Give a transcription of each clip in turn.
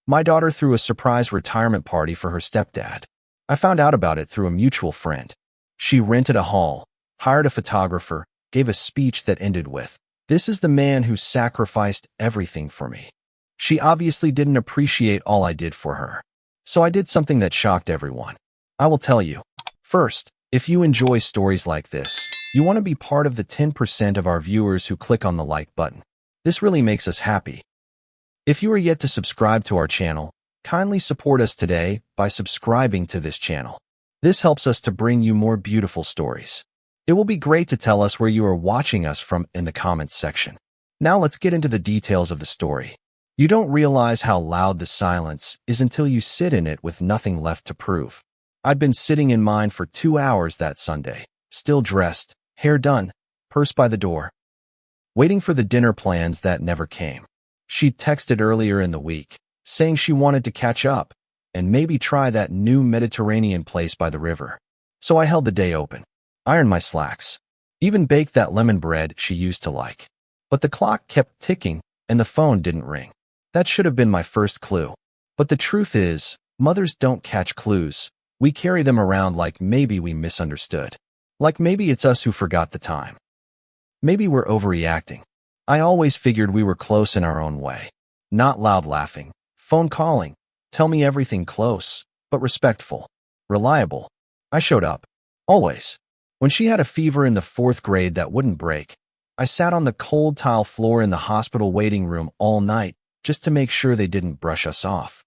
My daughter threw a surprise retirement party for her stepdad. I found out about it through a mutual friend. She rented a hall, hired a photographer, gave a speech that ended with, "This is the man who sacrificed everything for me." She obviously didn't appreciate all I did for her. So I did something that shocked everyone. I will tell you. First, if you enjoy stories like this, you want to be part of the 10% of our viewers who click on the like button. This really makes us happy. If you are yet to subscribe to our channel, kindly support us today by subscribing to this channel. This helps us to bring you more beautiful stories. It will be great to tell us where you are watching us from in the comments section. Now let's get into the details of the story. You don't realize how loud the silence is until you sit in it with nothing left to prove. I'd been sitting in mine for 2 hours that Sunday, still dressed, hair done, purse by the door, waiting for the dinner plans that never came. She'd texted earlier in the week, saying she wanted to catch up and maybe try that new Mediterranean place by the river. So I held the day open, ironed my slacks, even baked that lemon bread she used to like. But the clock kept ticking and the phone didn't ring. That should have been my first clue. But the truth is, mothers don't catch clues. We carry them around like maybe we misunderstood. Like maybe it's us who forgot the time. Maybe we're overreacting. I always figured we were close in our own way. Not loud laughing, phone calling, tell me everything close, but respectful, reliable. I showed up. Always. When she had a fever in the 4th grade that wouldn't break, I sat on the cold tile floor in the hospital waiting room all night just to make sure they didn't brush us off.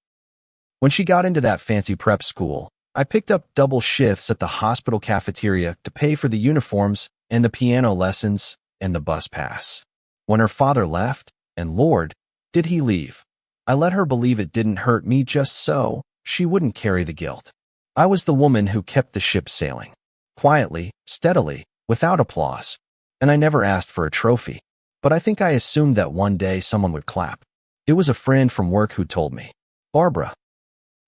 When she got into that fancy prep school, I picked up double shifts at the hospital cafeteria to pay for the uniforms and the piano lessons and the bus pass. When her father left, and Lord, did he leave, I let her believe it didn't hurt me just so she wouldn't carry the guilt. I was the woman who kept the ship sailing. Quietly, steadily, without applause. And I never asked for a trophy. But I think I assumed that one day someone would clap. It was a friend from work who told me. Barbara.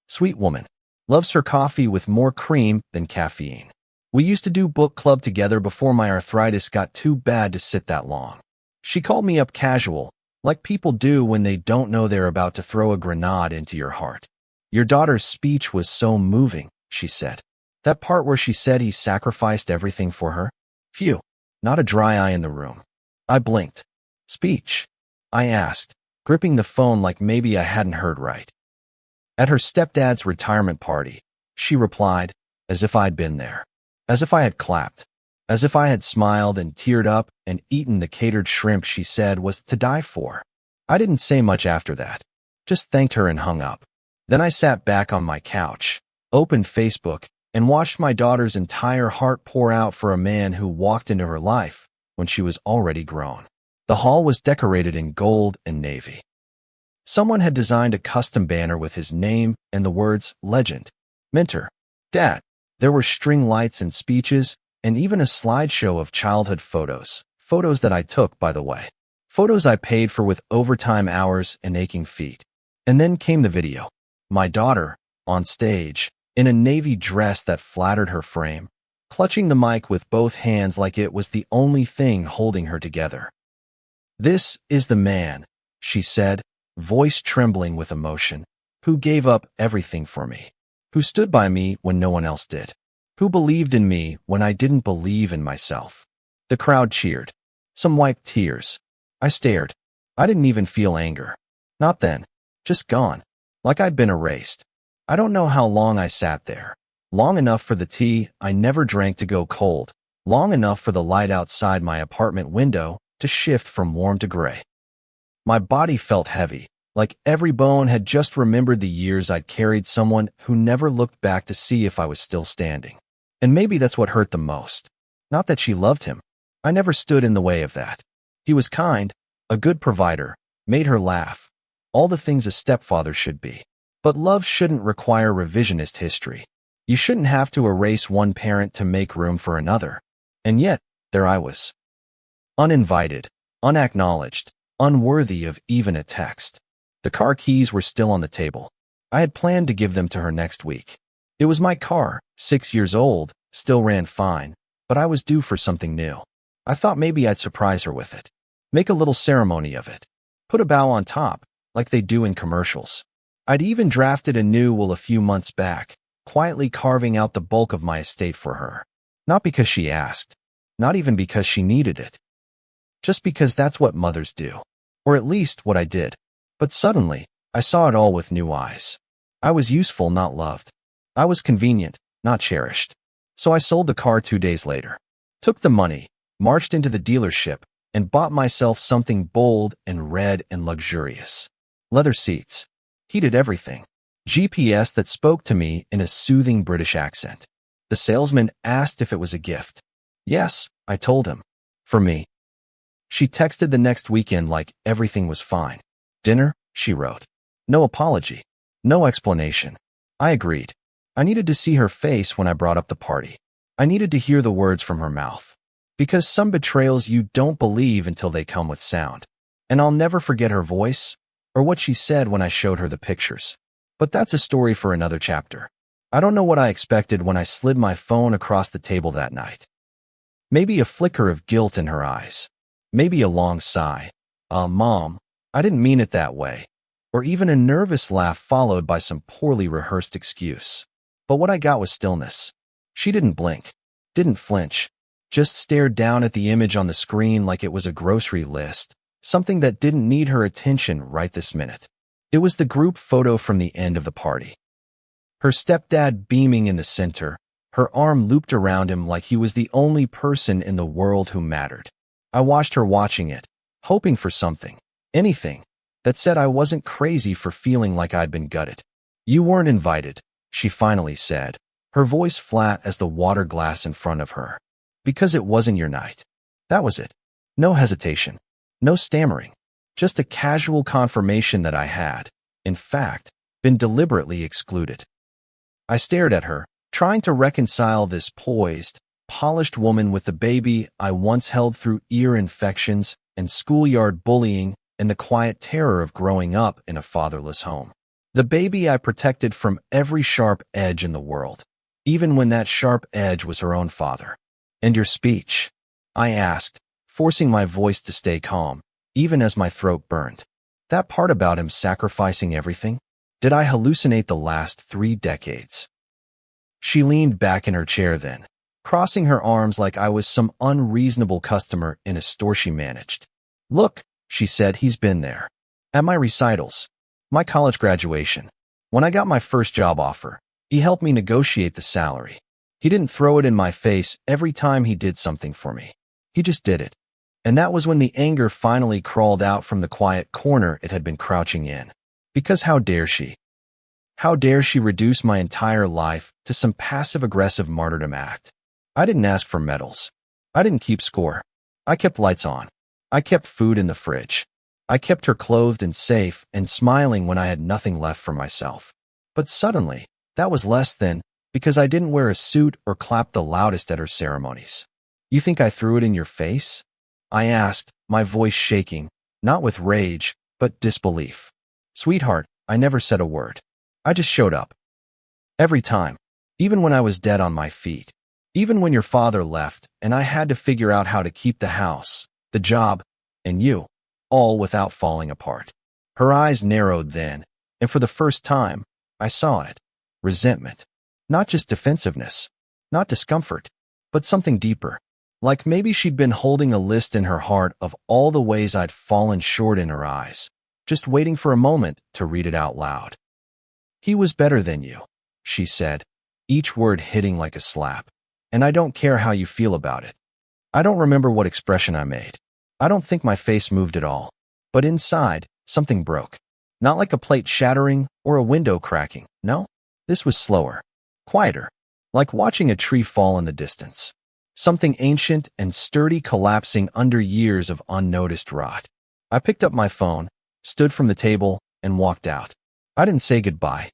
Sweet woman. Loves her coffee with more cream than caffeine. We used to do book club together before my arthritis got too bad to sit that long. She called me up casual, like people do when they don't know they're about to throw a grenade into your heart. Your daughter's speech was so moving, she said. That part where she said he sacrificed everything for her? Phew, not a dry eye in the room. I blinked. Speech? I asked, gripping the phone like maybe I hadn't heard right. At her stepdad's retirement party, she replied, as if I'd been there, as if I had clapped, as if I had smiled and teared up and eaten the catered shrimp she said was to die for. I didn't say much after that, just thanked her and hung up. Then I sat back on my couch, opened Facebook, and watched my daughter's entire heart pour out for a man who walked into her life when she was already grown. The hall was decorated in gold and navy. Someone had designed a custom banner with his name and the words legend, mentor, dad. There were string lights and speeches, and even a slideshow of childhood photos. Photos that I took, by the way. Photos I paid for with overtime hours and aching feet. And then came the video. My daughter, on stage, in a navy dress that flattered her frame, clutching the mic with both hands like it was the only thing holding her together. This is the man, she said, voice trembling with emotion, who gave up everything for me, who stood by me when no one else did, who believed in me when I didn't believe in myself. The crowd cheered. Some wiped tears. I stared. I didn't even feel anger. Not then. Just gone. Like I'd been erased. I don't know how long I sat there. Long enough for the tea I never drank to go cold. Long enough for the light outside my apartment window to shift from warm to gray. My body felt heavy, like every bone had just remembered the years I'd carried someone who never looked back to see if I was still standing. And maybe that's what hurt the most. Not that she loved him. I never stood in the way of that. He was kind, a good provider, made her laugh. All the things a stepfather should be. But love shouldn't require revisionist history. You shouldn't have to erase one parent to make room for another. And yet, there I was. Uninvited, unacknowledged, unworthy of even a text. The car keys were still on the table. I had planned to give them to her next week. It was my car, 6 years old, still ran fine, but I was due for something new. I thought maybe I'd surprise her with it. Make a little ceremony of it. Put a bow on top, like they do in commercials. I'd even drafted a new will a few months back, quietly carving out the bulk of my estate for her. Not because she asked, not even because she needed it. Just because that's what mothers do. Or at least what I did. But suddenly, I saw it all with new eyes. I was useful, not loved. I was convenient, not cherished. So I sold the car 2 days later. Took the money, marched into the dealership, and bought myself something bold and red and luxurious. Leather seats. Heated everything. GPS that spoke to me in a soothing British accent. The salesman asked if it was a gift. Yes, I told him. For me. She texted the next weekend like everything was fine. Dinner, she wrote. No apology. No explanation. I agreed. I needed to see her face when I brought up the party. I needed to hear the words from her mouth. Because some betrayals you don't believe until they come with sound. And I'll never forget her voice, or what she said when I showed her the pictures. But that's a story for another chapter. I don't know what I expected when I slid my phone across the table that night. Maybe a flicker of guilt in her eyes. Maybe a long sigh. Mom, I didn't mean it that way. Or even a nervous laugh followed by some poorly rehearsed excuse. But what I got was stillness. She didn't blink, didn't flinch, just stared down at the image on the screen like it was a grocery list, something that didn't need her attention right this minute. It was the group photo from the end of the party. Her stepdad beaming in the center, her arm looped around him like he was the only person in the world who mattered. I watched her watching it, hoping for something, anything, that said I wasn't crazy for feeling like I'd been gutted. You weren't invited, she finally said, her voice flat as the water glass in front of her. Because it wasn't your night. That was it. No hesitation. No stammering. Just a casual confirmation that I had, in fact, been deliberately excluded. I stared at her, trying to reconcile this poised, polished woman with the baby I once held through ear infections and schoolyard bullying and the quiet terror of growing up in a fatherless home. The baby I protected from every sharp edge in the world, even when that sharp edge was her own father. And your speech? I asked, forcing my voice to stay calm, even as my throat burned. That part about him sacrificing everything? Did I hallucinate the last 3 decades? She leaned back in her chair then, crossing her arms like I was some unreasonable customer in a store she managed. Look, she said, he's been there. At my recitals. My college graduation. When I got my first job offer, he helped me negotiate the salary. He didn't throw it in my face every time he did something for me. He just did it. And that was when the anger finally crawled out from the quiet corner it had been crouching in. Because how dare she? How dare she reduce my entire life to some passive-aggressive martyrdom act? I didn't ask for medals. I didn't keep score. I kept lights on. I kept food in the fridge. I kept her clothed and safe and smiling when I had nothing left for myself. But suddenly, that was less than, because I didn't wear a suit or clap the loudest at her ceremonies. You think I threw it in your face? I asked, my voice shaking, not with rage, but disbelief. Sweetheart, I never said a word. I just showed up. Every time. Even when I was dead on my feet. Even when your father left and I had to figure out how to keep the house, the job, and you, all without falling apart. Her eyes narrowed then, and for the first time, I saw it. Resentment. Not just defensiveness. Not discomfort. But something deeper. Like maybe she'd been holding a list in her heart of all the ways I'd fallen short in her eyes, just waiting for a moment to read it out loud. He was better than you, she said, each word hitting like a slap. And I don't care how you feel about it. I don't remember what expression I made. I don't think my face moved at all. But inside, something broke. Not like a plate shattering or a window cracking. No, this was slower, quieter, like watching a tree fall in the distance. Something ancient and sturdy collapsing under years of unnoticed rot. I picked up my phone, stood from the table, and walked out. I didn't say goodbye.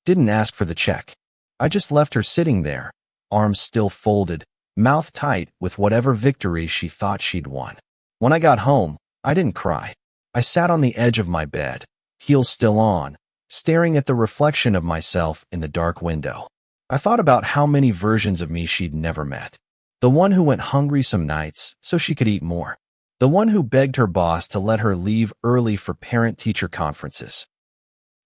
Didn't ask for the check. I just left her sitting there, arms still folded, mouth tight with whatever victory she thought she'd won. When I got home, I didn't cry. I sat on the edge of my bed, heels still on, staring at the reflection of myself in the dark window. I thought about how many versions of me she'd never met. The one who went hungry some nights so she could eat more. The one who begged her boss to let her leave early for parent-teacher conferences.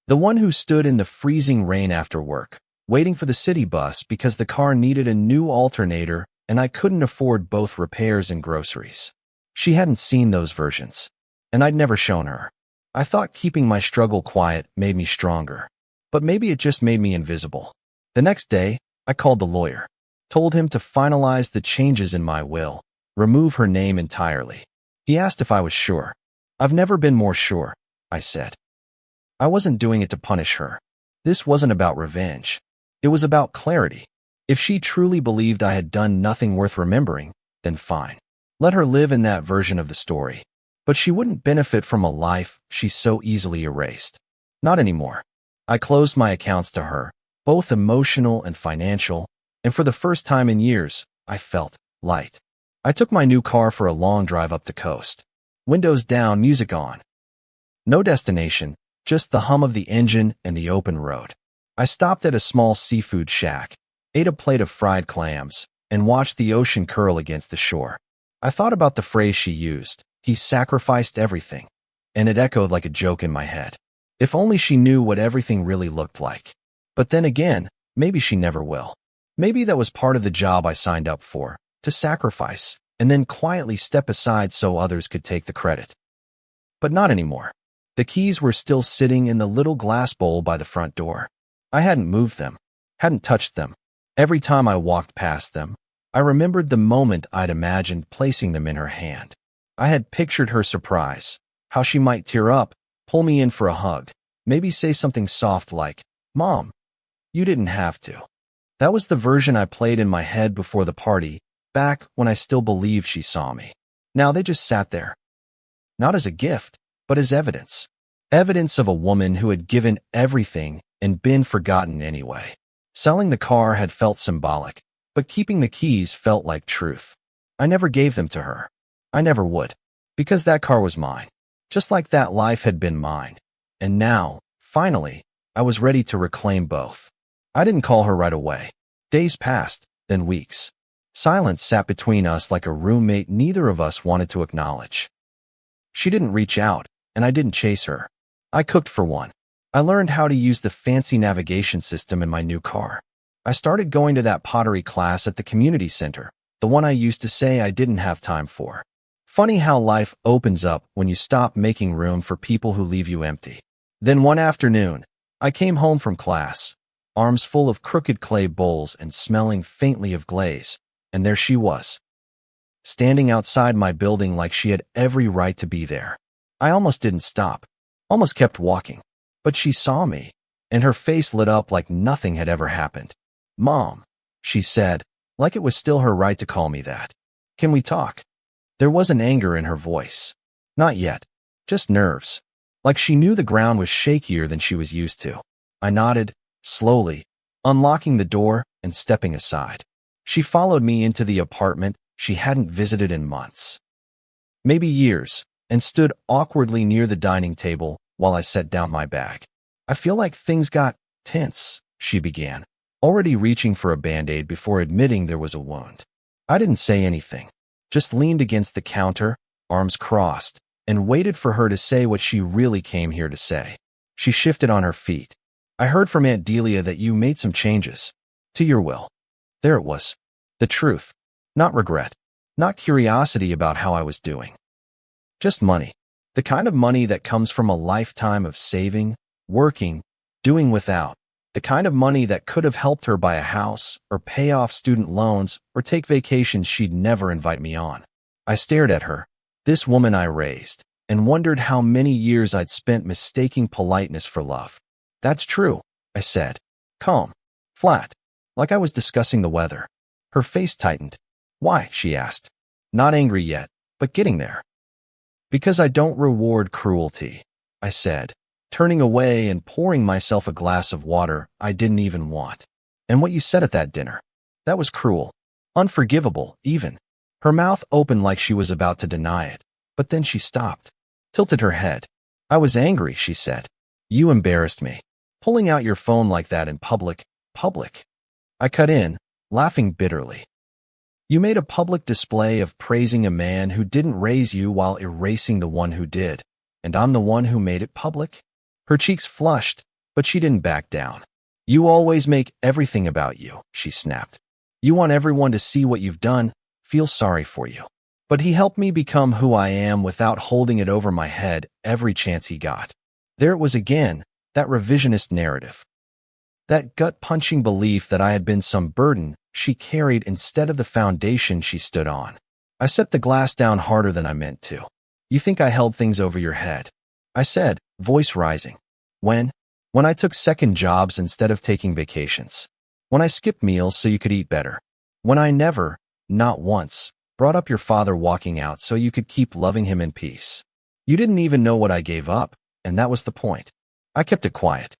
The one who stood in the freezing rain after work, waiting for the city bus because the car needed a new alternator and I couldn't afford both repairs and groceries. She hadn't seen those versions, and I'd never shown her. I thought keeping my struggle quiet made me stronger, but maybe it just made me invisible. The next day, I called the lawyer, told him to finalize the changes in my will, remove her name entirely. He asked if I was sure. I've never been more sure, I said. I wasn't doing it to punish her. This wasn't about revenge. It was about clarity. If she truly believed I had done nothing worth remembering, then fine. Let her live in that version of the story. But she wouldn't benefit from a life she so easily erased. Not anymore. I closed my accounts to her, both emotional and financial, and for the first time in years, I felt light. I took my new car for a long drive up the coast. Windows down, music on. No destination, just the hum of the engine and the open road. I stopped at a small seafood shack, ate a plate of fried clams, and watched the ocean curl against the shore. I thought about the phrase she used, he sacrificed everything, and it echoed like a joke in my head. If only she knew what everything really looked like. But then again, maybe she never will. Maybe that was part of the job I signed up for, to sacrifice, and then quietly step aside so others could take the credit. But not anymore. The keys were still sitting in the little glass bowl by the front door. I hadn't moved them, hadn't touched them. Every time I walked past them, I remembered the moment I'd imagined placing them in her hand. I had pictured her surprise, how she might tear up, pull me in for a hug, maybe say something soft like, "Mom, you didn't have to." That was the version I played in my head before the party, back when I still believed she saw me. Now they just sat there. Not as a gift, but as evidence. Evidence of a woman who had given everything and been forgotten anyway. Selling the car had felt symbolic, but keeping the keys felt like truth. I never gave them to her. I never would. Because that car was mine. Just like that life had been mine. And now, finally, I was ready to reclaim both. I didn't call her right away. Days passed, then weeks. Silence sat between us like a roommate neither of us wanted to acknowledge. She didn't reach out, and I didn't chase her. I cooked for one. I learned how to use the fancy navigation system in my new car. I started going to that pottery class at the community center, the one I used to say I didn't have time for. Funny how life opens up when you stop making room for people who leave you empty. Then one afternoon, I came home from class, arms full of crooked clay bowls and smelling faintly of glaze, and there she was, standing outside my building like she had every right to be there. I almost didn't stop, almost kept walking, but she saw me, and her face lit up like nothing had ever happened. "Mom," she said, like it was still her right to call me that. "Can we talk?" There wasn't anger in her voice. Not yet. Just nerves. Like she knew the ground was shakier than she was used to. I nodded, slowly, unlocking the door and stepping aside. She followed me into the apartment she hadn't visited in months. Maybe years, and stood awkwardly near the dining table while I set down my bag. "I feel like things got tense," she began, already reaching for a Band-Aid before admitting there was a wound. I didn't say anything. Just leaned against the counter, arms crossed, and waited for her to say what she really came here to say. She shifted on her feet. "I heard from Aunt Delia that you made some changes. To your will." There it was. The truth. Not regret. Not curiosity about how I was doing. Just money. The kind of money that comes from a lifetime of saving, working, doing without. The kind of money that could have helped her buy a house, or pay off student loans, or take vacations she'd never invite me on. I stared at her, this woman I raised, and wondered how many years I'd spent mistaking politeness for love. "That's true," I said, calm, flat, like I was discussing the weather. Her face tightened. "Why?" she asked. Not angry yet, but getting there. "Because I don't reward cruelty," I said, turning away and pouring myself a glass of water I didn't even want. "And what you said at that dinner, that was cruel, unforgivable, even." Her mouth opened like she was about to deny it, but then she stopped, tilted her head. "I was angry," she said. "You embarrassed me. Pulling out your phone like that in public. I cut in, laughing bitterly. "You made a public display of praising a man who didn't raise you while erasing the one who did, and I'm the one who made it public?" Her cheeks flushed, But she didn't back down. You always make everything about you, she snapped. You want everyone to see what you've done, feel sorry for you. But he helped me become who I am without holding it over my head every chance he got. There it was again, that revisionist narrative. That gut-punching belief that I had been some burden she carried instead of the foundation she stood on. I set the glass down harder than I meant to. You think I held things over your head? I said, voice rising. When I took second jobs instead of taking vacations. When I skipped meals so you could eat better. When I never, not once, brought up your father walking out so you could keep loving him in peace. You didn't even know what I gave up, and that was the point. I kept it quiet.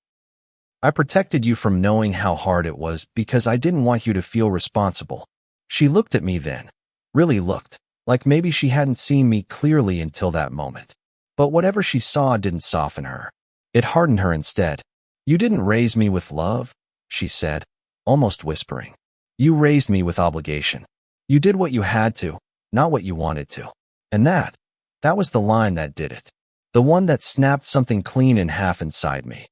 I protected you from knowing how hard it was because I didn't want you to feel responsible. She looked at me then. Really looked, like maybe she hadn't seen me clearly until that moment. But whatever she saw didn't soften her. It hardened her instead. You didn't raise me with love, she said, almost whispering. You raised me with obligation. You did what you had to, not what you wanted to. And that was the line that did it. The one that snapped something clean in half inside me.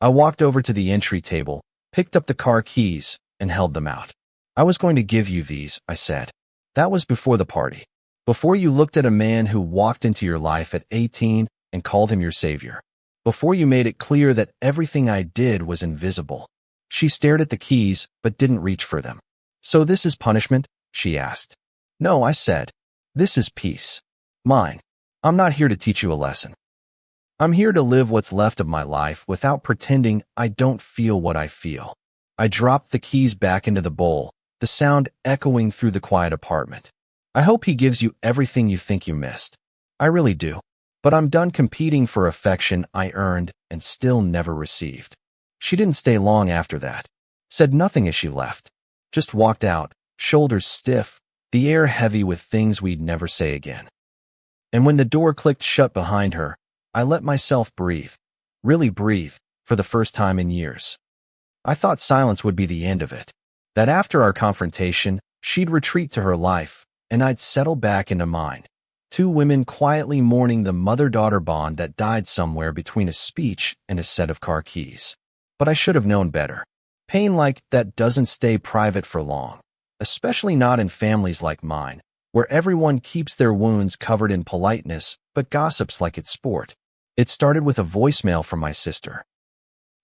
I walked over to the entry table, picked up the car keys, and held them out. I was going to give you these, I said. That was before the party. Before you looked at a man who walked into your life at 18 and called him your savior. Before you made it clear that everything I did was invisible. She stared at the keys, but didn't reach for them. So this is punishment? She asked. No, I said. This is peace. Mine. I'm not here to teach you a lesson. I'm here to live what's left of my life without pretending I don't feel what I feel. I dropped the keys back into the bowl, the sound echoing through the quiet apartment. I hope he gives you everything you think you missed. I really do. But I'm done competing for affection I earned and still never received. She didn't stay long after that. Said nothing as she left. Just walked out, shoulders stiff, the air heavy with things we'd never say again. And when the door clicked shut behind her, I let myself breathe. Really breathe, for the first time in years. I thought silence would be the end of it. That after our confrontation, she'd retreat to her life, and I'd settle back into mine. Two women quietly mourning the mother-daughter bond that died somewhere between a speech and a set of car keys. But I should have known better. Pain like that doesn't stay private for long, especially not in families like mine, where everyone keeps their wounds covered in politeness but gossips like it's sport. It started with a voicemail from my sister.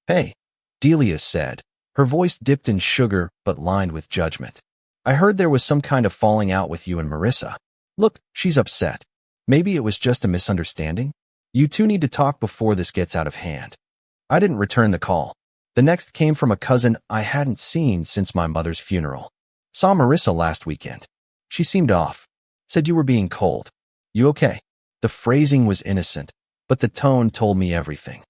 Hey, Delia said. Her voice dipped in sugar but lined with judgment. I heard there was some kind of falling out with you and Marissa. Look, she's upset. Maybe it was just a misunderstanding? You two need to talk before this gets out of hand. I didn't return the call. The next came from a cousin I hadn't seen since my mother's funeral. Saw Marissa last weekend. She seemed off. Said you were being cold. You okay? The phrasing was innocent, but the tone told me everything.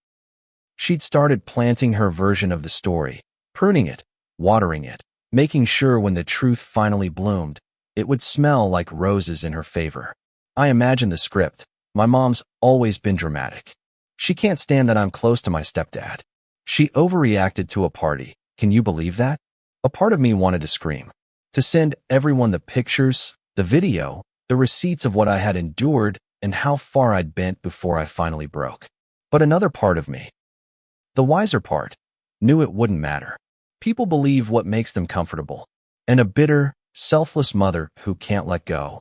She'd started planting her version of the story, pruning it, watering it, making sure when the truth finally bloomed, it would smell like roses in her favor. I imagined the script. My mom's always been dramatic. She can't stand that I'm close to my stepdad. She overreacted to a party. Can you believe that? A part of me wanted to scream. To send everyone the pictures, the video, the receipts of what I had endured and how far I'd bent before I finally broke. But another part of me, the wiser part, knew it wouldn't matter. People believe what makes them comfortable. And a bitter, selfless mother who can't let go.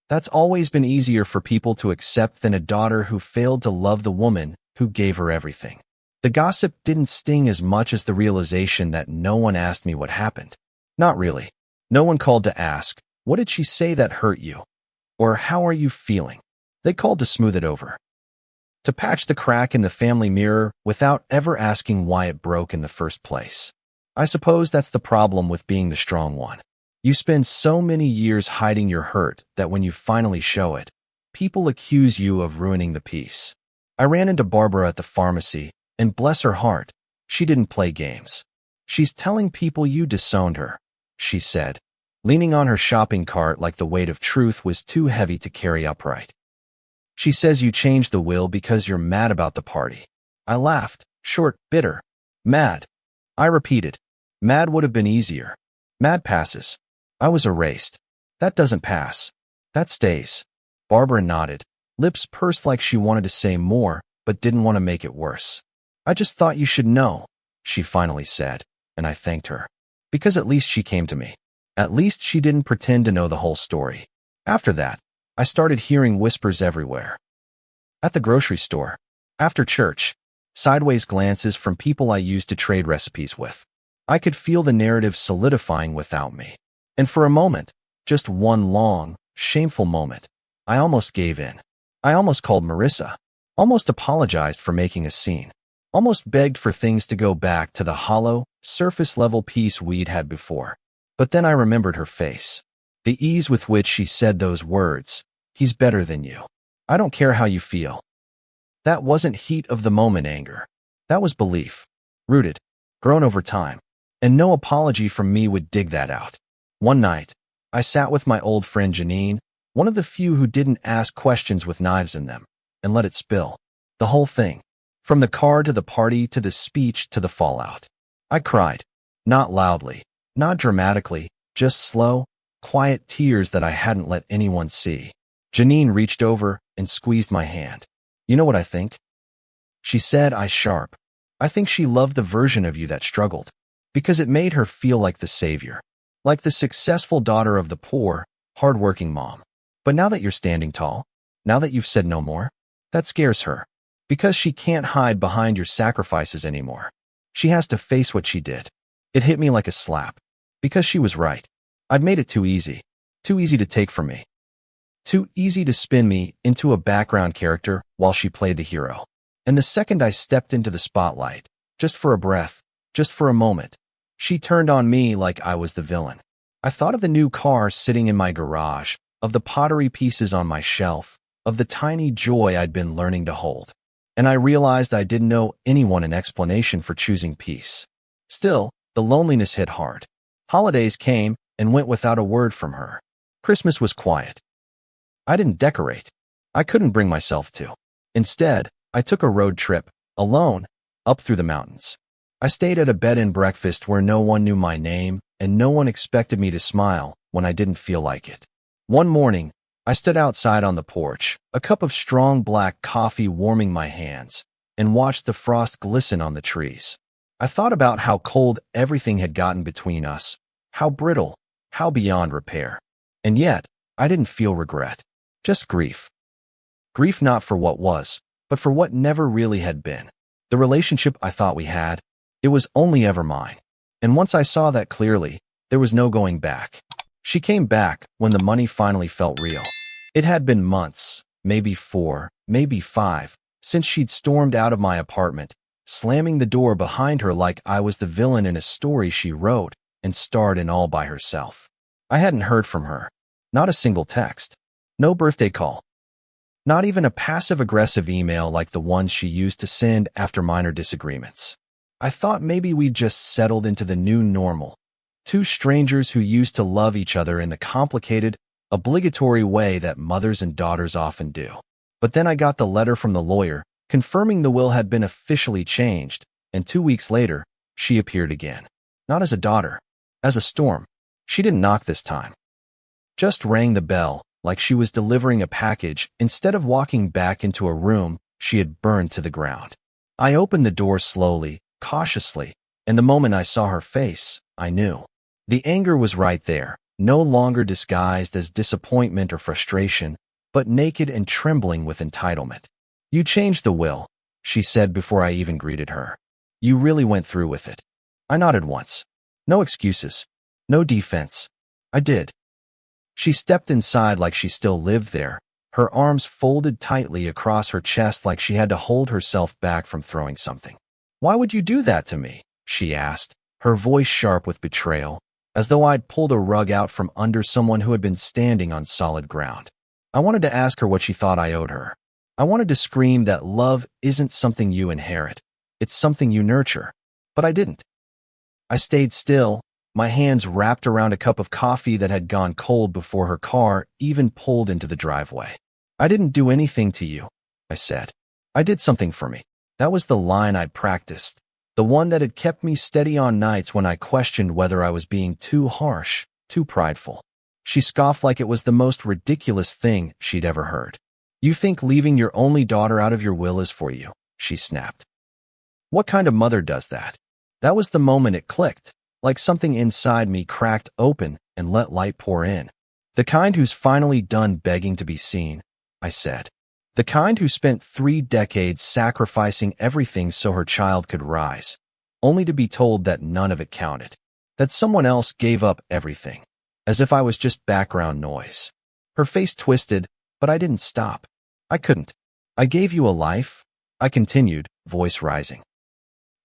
That's always been easier for people to accept than a daughter who failed to love the woman who gave her everything. The gossip didn't sting as much as the realization that no one asked me what happened. Not really. No one called to ask, what did she say that hurt you? Or how are you feeling? They called to smooth it over. To patch the crack in the family mirror without ever asking why it broke in the first place. I suppose that's the problem with being the strong one. You spend so many years hiding your hurt that when you finally show it, people accuse you of ruining the peace. I ran into Barbara at the pharmacy, and bless her heart, she didn't play games. She's telling people you disowned her, she said, leaning on her shopping cart like the weight of truth was too heavy to carry upright. She says you changed the will because you're mad about the party. I laughed, short, bitter. Mad. I repeated. Mad would have been easier. Mad passes. I was erased. That doesn't pass. That stays. Barbara nodded, lips pursed like she wanted to say more, but didn't want to make it worse. I just thought you should know, she finally said, and I thanked her. Because at least she came to me. At least she didn't pretend to know the whole story. After that, I started hearing whispers everywhere. At the grocery store, after church, sideways glances from people I used to trade recipes with. I could feel the narrative solidifying without me. And for a moment, just one long, shameful moment, I almost gave in. I almost called Marissa, almost apologized for making a scene, almost begged for things to go back to the hollow, surface-level peace we'd had before. But then I remembered her face, the ease with which she said those words, "He's better than you. I don't care how you feel." That wasn't heat-of-the-moment anger. That was belief, rooted, grown over time. And no apology from me would dig that out. One night, I sat with my old friend Janine, one of the few who didn't ask questions with knives in them, and let it spill. The whole thing. From the car to the party to the speech to the fallout. I cried. Not loudly, not dramatically, just slow, quiet tears that I hadn't let anyone see. Janine reached over and squeezed my hand. "You know what I think?" she said, eyes sharp. "I think she loved the version of you that struggled. Because it made her feel like the savior, like the successful daughter of the poor, hard-working mom. But now that you're standing tall, now that you've said no more, that scares her. Because she can't hide behind your sacrifices anymore. She has to face what she did." It hit me like a slap. Because she was right. I'd made it too easy to take from me. Too easy to spin me into a background character while she played the hero. And the second I stepped into the spotlight, just for a breath, just for a moment, she turned on me like I was the villain. I thought of the new car sitting in my garage, of the pottery pieces on my shelf, of the tiny joy I'd been learning to hold. And I realized I didn't owe anyone an explanation for choosing peace. Still, the loneliness hit hard. Holidays came and went without a word from her. Christmas was quiet. I didn't decorate. I couldn't bring myself to. Instead, I took a road trip, alone, up through the mountains. I stayed at a bed and breakfast where no one knew my name and no one expected me to smile when I didn't feel like it. One morning, I stood outside on the porch, a cup of strong black coffee warming my hands, and watched the frost glisten on the trees. I thought about how cold everything had gotten between us, how brittle, how beyond repair. And yet, I didn't feel regret, just grief. Grief not for what was, but for what never really had been. The relationship I thought we had, it was only ever mine. And once I saw that clearly, there was no going back. She came back when the money finally felt real. It had been months, maybe 4, maybe 5, since she'd stormed out of my apartment, slamming the door behind her like I was the villain in a story she wrote and starred in all by herself. I hadn't heard from her. Not a single text. No birthday call. Not even a passive-aggressive email like the ones she used to send after minor disagreements. I thought maybe we'd just settled into the new normal. Two strangers who used to love each other in the complicated, obligatory way that mothers and daughters often do. But then I got the letter from the lawyer, confirming the will had been officially changed, and 2 weeks later, she appeared again. Not as a daughter, as a storm. She didn't knock this time. Just rang the bell, like she was delivering a package, instead of walking back into a room she had burned to the ground. I opened the door slowly, cautiously, and the moment I saw her face, I knew. The anger was right there, no longer disguised as disappointment or frustration, but naked and trembling with entitlement. "You changed the will," she said before I even greeted her. "You really went through with it." I nodded once. No excuses. No defense. I did. She stepped inside like she still lived there, her arms folded tightly across her chest like she had to hold herself back from throwing something. "Why would you do that to me?" she asked, her voice sharp with betrayal, as though I'd pulled a rug out from under someone who had been standing on solid ground. I wanted to ask her what she thought I owed her. I wanted to scream that love isn't something you inherit, it's something you nurture. But I didn't. I stayed still, my hands wrapped around a cup of coffee that had gone cold before her car even pulled into the driveway. "I didn't do anything to you," I said. "I did something for me." That was the line I'd practiced, the one that had kept me steady on nights when I questioned whether I was being too harsh, too prideful. She scoffed like it was the most ridiculous thing she'd ever heard. "You think leaving your only daughter out of your will is for you," she snapped. What kind of mother does that? That was the moment it clicked, like something inside me cracked open and let light pour in. The kind who's finally done begging to be seen, I said. The kind who spent 3 decades sacrificing everything so her child could rise, only to be told that none of it counted, that someone else gave up everything, as if I was just background noise. Her face twisted, but I didn't stop. I couldn't. I gave you a life, I continued, voice rising.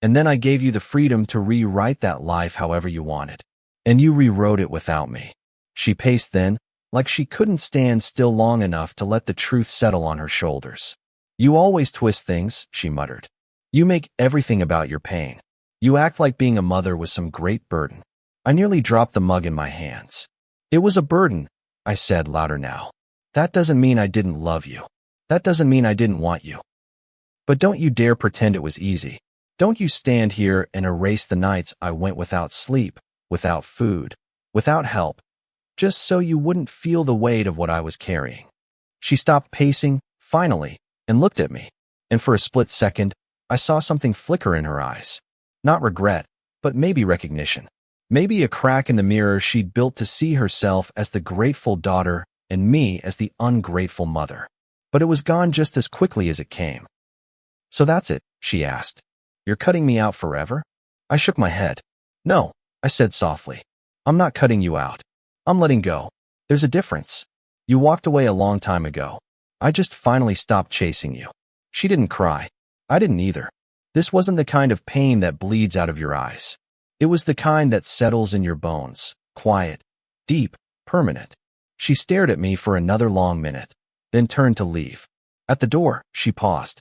And then I gave you the freedom to rewrite that life however you wanted. And you rewrote it without me. She paced then, like she couldn't stand still long enough to let the truth settle on her shoulders. You always twist things, she muttered. You make everything about your pain. You act like being a mother was some great burden. I nearly dropped the mug in my hands. It was a burden, I said louder now. That doesn't mean I didn't love you. That doesn't mean I didn't want you. But don't you dare pretend it was easy. Don't you stand here and erase the nights I went without sleep, without food, without help, just so you wouldn't feel the weight of what I was carrying. She stopped pacing, finally, and looked at me, and for a split second, I saw something flicker in her eyes. Not regret, but maybe recognition. Maybe a crack in the mirror she'd built to see herself as the grateful daughter and me as the ungrateful mother. But it was gone just as quickly as it came. So that's it, she asked. You're cutting me out forever? I shook my head. No, I said softly. I'm not cutting you out. I'm letting go. There's a difference. You walked away a long time ago. I just finally stopped chasing you. She didn't cry. I didn't either. This wasn't the kind of pain that bleeds out of your eyes. It was the kind that settles in your bones, quiet, deep, permanent. She stared at me for another long minute, then turned to leave. At the door, she paused.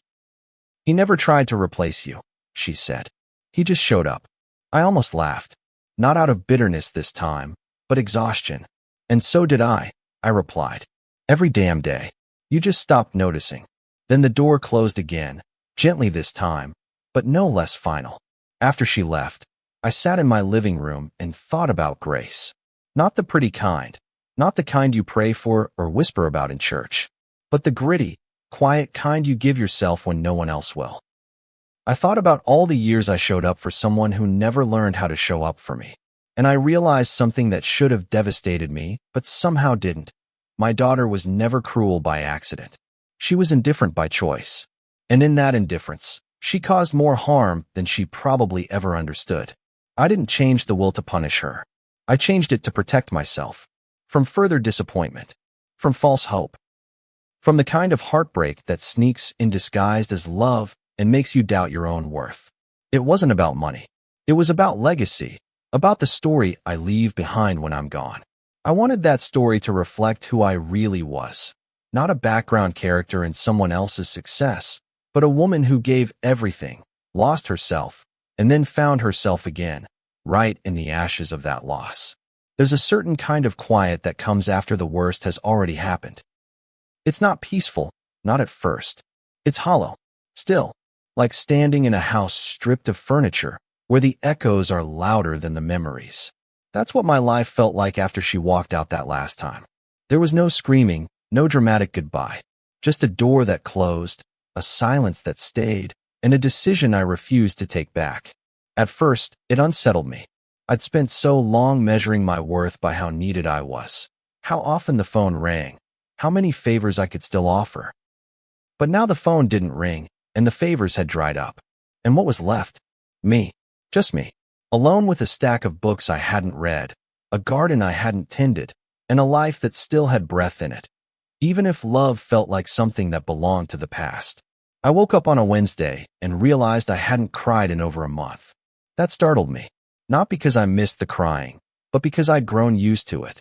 He never tried to replace you, she said. He just showed up. I almost laughed. Not out of bitterness this time, but exhaustion. And so did I replied. Every damn day. You just stopped noticing. Then the door closed again, gently this time, but no less final. After she left, I sat in my living room and thought about grace. Not the pretty kind, not the kind you pray for or whisper about in church, but the gritty, quiet kind you give yourself when no one else will. I thought about all the years I showed up for someone who never learned how to show up for me. And I realized something that should have devastated me, but somehow didn't. My daughter was never cruel by accident. She was indifferent by choice. And in that indifference, she caused more harm than she probably ever understood. I didn't change the will to punish her. I changed it to protect myself. From further disappointment. From false hope. From the kind of heartbreak that sneaks in disguised as love and makes you doubt your own worth. It wasn't about money. It was about legacy, about the story I leave behind when I'm gone. I wanted that story to reflect who I really was, not a background character in someone else's success, but a woman who gave everything, lost herself, and then found herself again, right in the ashes of that loss. There's a certain kind of quiet that comes after the worst has already happened. It's not peaceful, not at first. It's hollow, still, like standing in a house stripped of furniture, where the echoes are louder than the memories. That's what my life felt like after she walked out that last time. There was no screaming, no dramatic goodbye, just a door that closed, a silence that stayed, and a decision I refused to take back. At first, it unsettled me. I'd spent so long measuring my worth by how needed I was, how often the phone rang, how many favors I could still offer. But now the phone didn't ring, and the favors had dried up. And what was left? Me. Just me. Alone with a stack of books I hadn't read, a garden I hadn't tended, and a life that still had breath in it. Even if love felt like something that belonged to the past. I woke up on a Wednesday and realized I hadn't cried in over a month. That startled me. Not because I missed the crying, but because I'd grown used to it.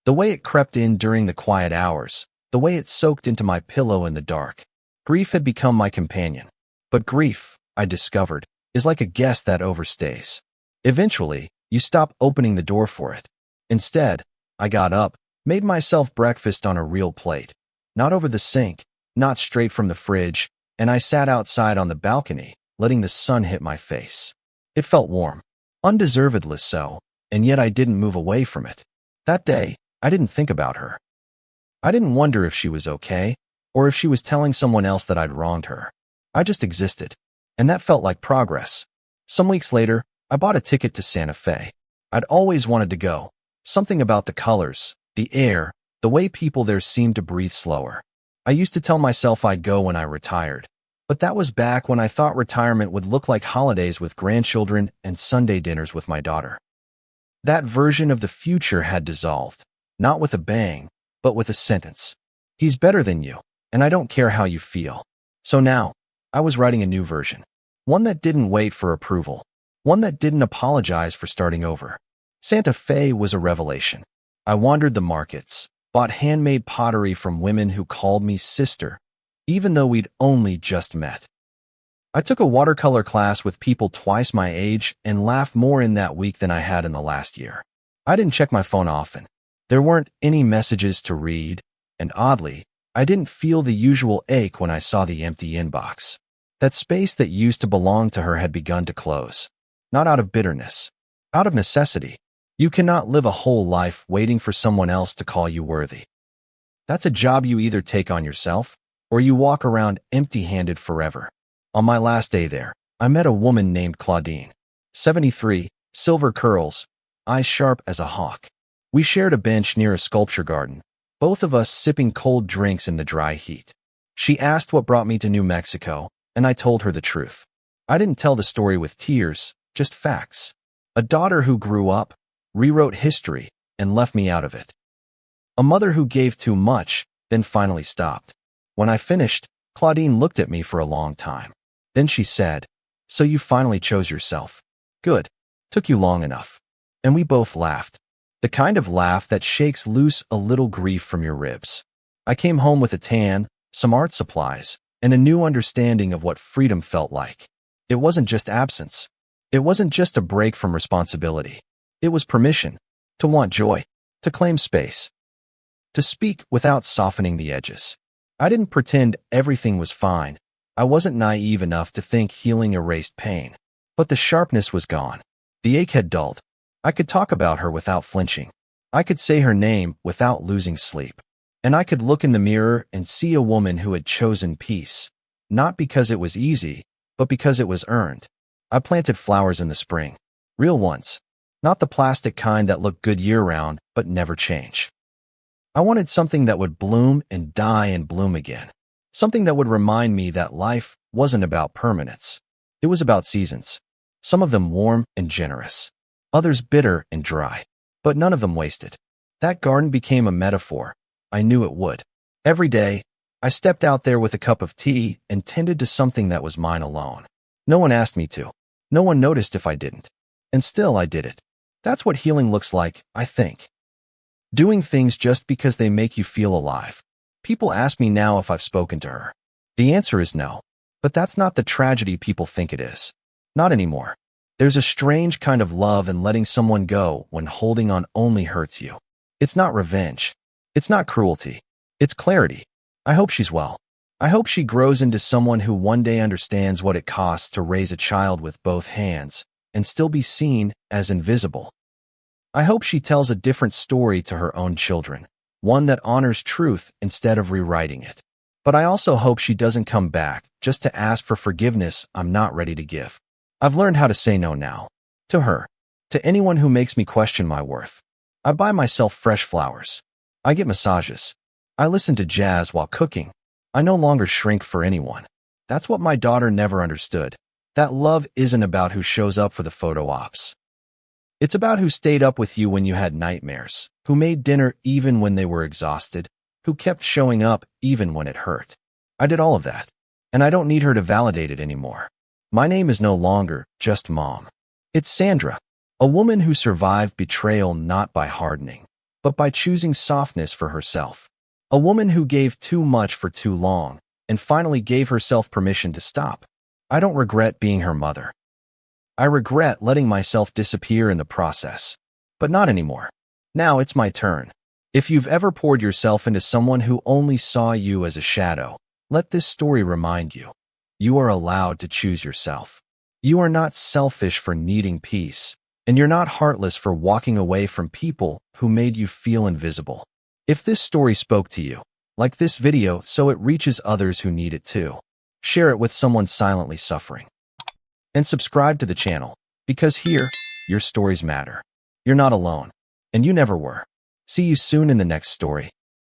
The way it crept in during the quiet hours, the way it soaked into my pillow in the dark. Grief had become my companion. But grief, I discovered, is like a guest that overstays. Eventually, you stop opening the door for it. Instead, I got up, made myself breakfast on a real plate. Not over the sink, not straight from the fridge, and I sat outside on the balcony, letting the sun hit my face. It felt warm. Undeservedly so, and yet I didn't move away from it. That day, I didn't think about her. I didn't wonder if she was okay, or if she was telling someone else that I'd wronged her. I just existed. and that felt like progress. Some weeks later, I bought a ticket to Santa Fe. I'd always wanted to go. Something about the colors, the air, the way people there seemed to breathe slower. I used to tell myself I'd go when I retired. But that was back when I thought retirement would look like holidays with grandchildren and Sunday dinners with my daughter. That version of the future had dissolved, not with a bang, but with a sentence. He's better than you, and I don't care how you feel. So now, I was writing a new version. One that didn't wait for approval. One that didn't apologize for starting over. Santa Fe was a revelation. I wandered the markets, bought handmade pottery from women who called me sister, even though we'd only just met. I took a watercolor class with people twice my age and laughed more in that week than I had in the last year. I didn't check my phone often. There weren't any messages to read, and oddly, I didn't feel the usual ache when I saw the empty inbox. That space that used to belong to her had begun to close. Not out of bitterness, out of necessity. You cannot live a whole life waiting for someone else to call you worthy. That's a job you either take on yourself, or you walk around empty-handed forever. On my last day there, I met a woman named Claudine. 73, silver curls, eyes sharp as a hawk. We shared a bench near a sculpture garden, both of us sipping cold drinks in the dry heat. She asked what brought me to New Mexico, and I told her the truth. I didn't tell the story with tears, just facts. A daughter who grew up, rewrote history, and left me out of it. A mother who gave too much, then finally stopped. When I finished, Claudine looked at me for a long time. Then she said, "So you finally chose yourself. Good. Took you long enough." And we both laughed. The kind of laugh that shakes loose a little grief from your ribs. I came home with a tan, some art supplies, and a new understanding of what freedom felt like. It wasn't just absence. It wasn't just a break from responsibility. It was permission to want joy, to claim space, to speak without softening the edges. I didn't pretend everything was fine. I wasn't naive enough to think healing erased pain. But the sharpness was gone. The ache had dulled. I could talk about her without flinching. I could say her name without losing sleep. And I could look in the mirror and see a woman who had chosen peace, not because it was easy, but because it was earned. I planted flowers in the spring, real ones, not the plastic kind that look good year-round but never change. I wanted something that would bloom and die and bloom again, something that would remind me that life wasn't about permanence. It was about seasons, some of them warm and generous, others bitter and dry, but none of them wasted. That garden became a metaphor. I knew it would. Every day, I stepped out there with a cup of tea and tended to something that was mine alone. No one asked me to. No one noticed if I didn't. And still I did it. That's what healing looks like, I think. Doing things just because they make you feel alive. People ask me now if I've spoken to her. The answer is no. But that's not the tragedy people think it is. Not anymore. There's a strange kind of love in letting someone go when holding on only hurts you. It's not revenge. It's not cruelty. It's clarity. I hope she's well. I hope she grows into someone who one day understands what it costs to raise a child with both hands and still be seen as invisible. I hope she tells a different story to her own children, one that honors truth instead of rewriting it. But I also hope she doesn't come back just to ask for forgiveness I'm not ready to give. I've learned how to say no now. To her. To anyone who makes me question my worth. I buy myself fresh flowers. I get massages. I listen to jazz while cooking. I no longer shrink for anyone. That's what my daughter never understood. That love isn't about who shows up for the photo ops. It's about who stayed up with you when you had nightmares, who made dinner even when they were exhausted, who kept showing up even when it hurt. I did all of that, and I don't need her to validate it anymore. My name is no longer just Mom. It's Sandra, a woman who survived betrayal not by hardening, but by choosing softness for herself. A woman who gave too much for too long and finally gave herself permission to stop. I don't regret being her mother. I regret letting myself disappear in the process. But not anymore. Now it's my turn. If you've ever poured yourself into someone who only saw you as a shadow, let this story remind you. You are allowed to choose yourself. You are not selfish for needing peace, and you're not heartless for walking away from people who made you feel invisible. If this story spoke to you, like this video so it reaches others who need it too. Share it with someone silently suffering. and subscribe to the channel, because here, your stories matter. You're not alone, and you never were. See you soon in the next story.